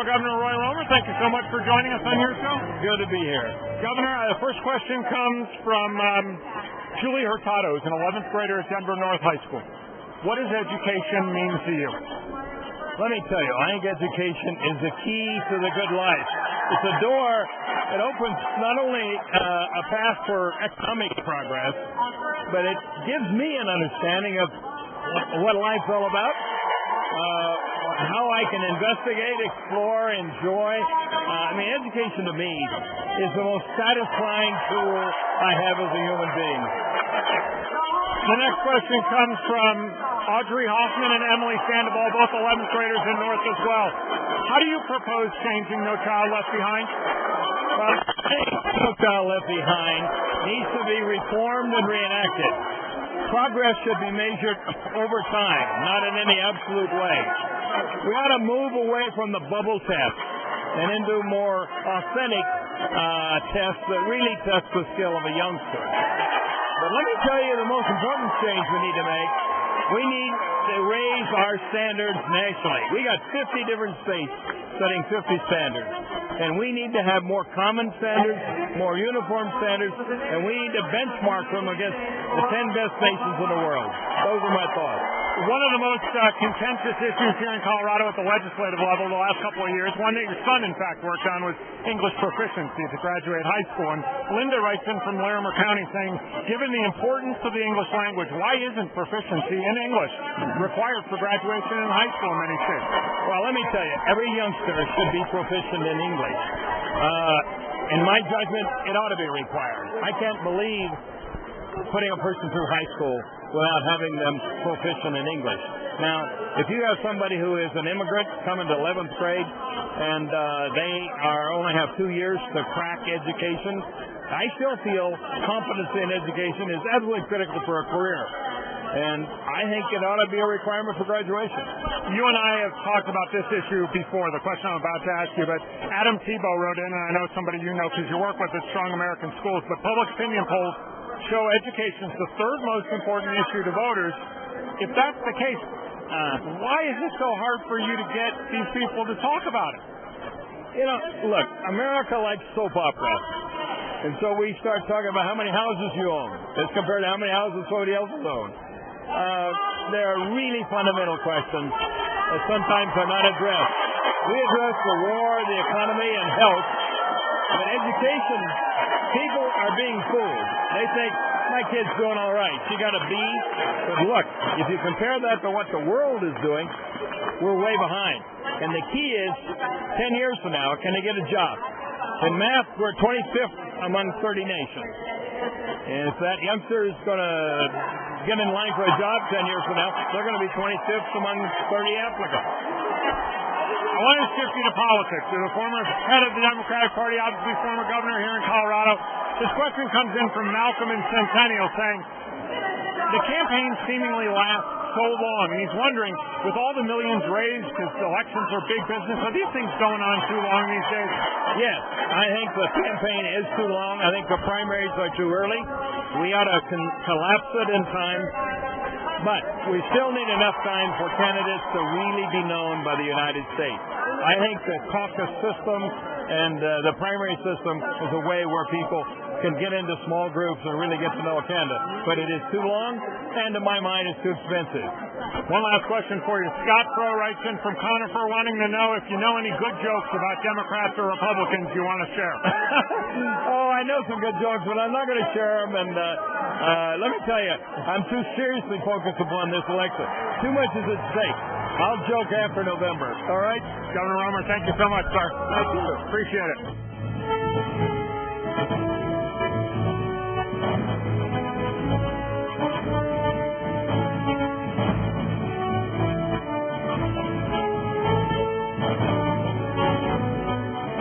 former Governor Roy Romer. Thank you so much for joining us on your show. Good to be here. Governor, the first question comes from Julie Hurtado, who's an 11th grader at Denver North High School. What does education mean to you? Let me tell you, I think education is the key to the good life. It's a door that opens not only a path for economic progress, but it gives me an understanding of what life's all about, how I can investigate, explore, enjoy. Education to me is the most satisfying tool I have as a human being. The next question comes from Audrey Hoffman and Emily Sandoval, both 11th graders in North as well. How do you propose changing No Child Left Behind? Well, No Child Left Behind needs to be reformed and reenacted. Progress should be measured over time, not in any absolute way. We ought to move away from the bubble test and into more authentic tests that really test the skill of a youngster. But let me tell you the most important change we need to make. We need to raise our standards nationally. We got 50 different states setting 50 standards. And we need to have more common standards, more uniform standards, and we need to benchmark them against the 10 best nations in the world. Those are my thoughts. One of the most contentious issues here in Colorado at the legislative level the last couple of years, one that your son, in fact, worked on, was English proficiency to graduate high school. And Linda writes in from Larimer County saying, given the importance of the English language, why isn't proficiency in English required for graduation in high school in many states? Well, let me tell you, every youngster should be proficient in English. In my judgment, it ought to be required. I can't believe putting a person through high school without having them proficient in English. Now, if you have somebody who is an immigrant coming to 11th grade and they only have 2 years to crack education, I still feel competency in education is absolutely critical for a career. And I think it ought to be a requirement for graduation. You and I have talked about this issue before, the question I'm about to ask you, but Adam Tebow wrote in, and I know somebody you know because you work with at Strong American Schools, but public opinion polls show education is the third most important issue to voters. If that's the case, why is it so hard for you to get these people to talk about it? You know, look, America likes soap operas. And so we start talking about how many houses you own as compared to how many houses somebody else owns. There are really fundamental questions that sometimes are not addressed. We address the war, the economy, and health. But education, people are being fooled. They think, my kid's doing all right. She got a B. But look, if you compare that to what the world is doing, we're way behind. And the key is, 10 years from now, can they get a job? In math, we're 25th among 30 nations. And if that youngster is going to get in line for a job 10 years from now, they're going to be 25th among 30 applicants. I want to shift you to politics. You're the former head of the Democratic Party, obviously former governor here in Colorado. This question comes in from Malcolm in Centennial saying, the campaign seemingly lasts so long, and he's wondering, with all the millions raised, because elections are big business, are these things going on too long these days? Yes, I think the campaign is too long. I think the primaries are too early. We ought to collapse it in time. But we still need enough time for candidates to really be known by the United States. I think the caucus system and the primary system is a way where people can get into small groups and really get to know a candidate. But it is too long, and to my mind, it's too expensive. One last question for you. Scott Crow writes in from Conifer wanting to know if you know any good jokes about Democrats or Republicans you want to share. Oh, I know some good jokes, but I'm not going to share them. And let me tell you, I'm too seriously focused upon this election. Too much is at stake. I'll joke after November. All right? Governor Romer, thank you so much, sir. Thank you. Appreciate it.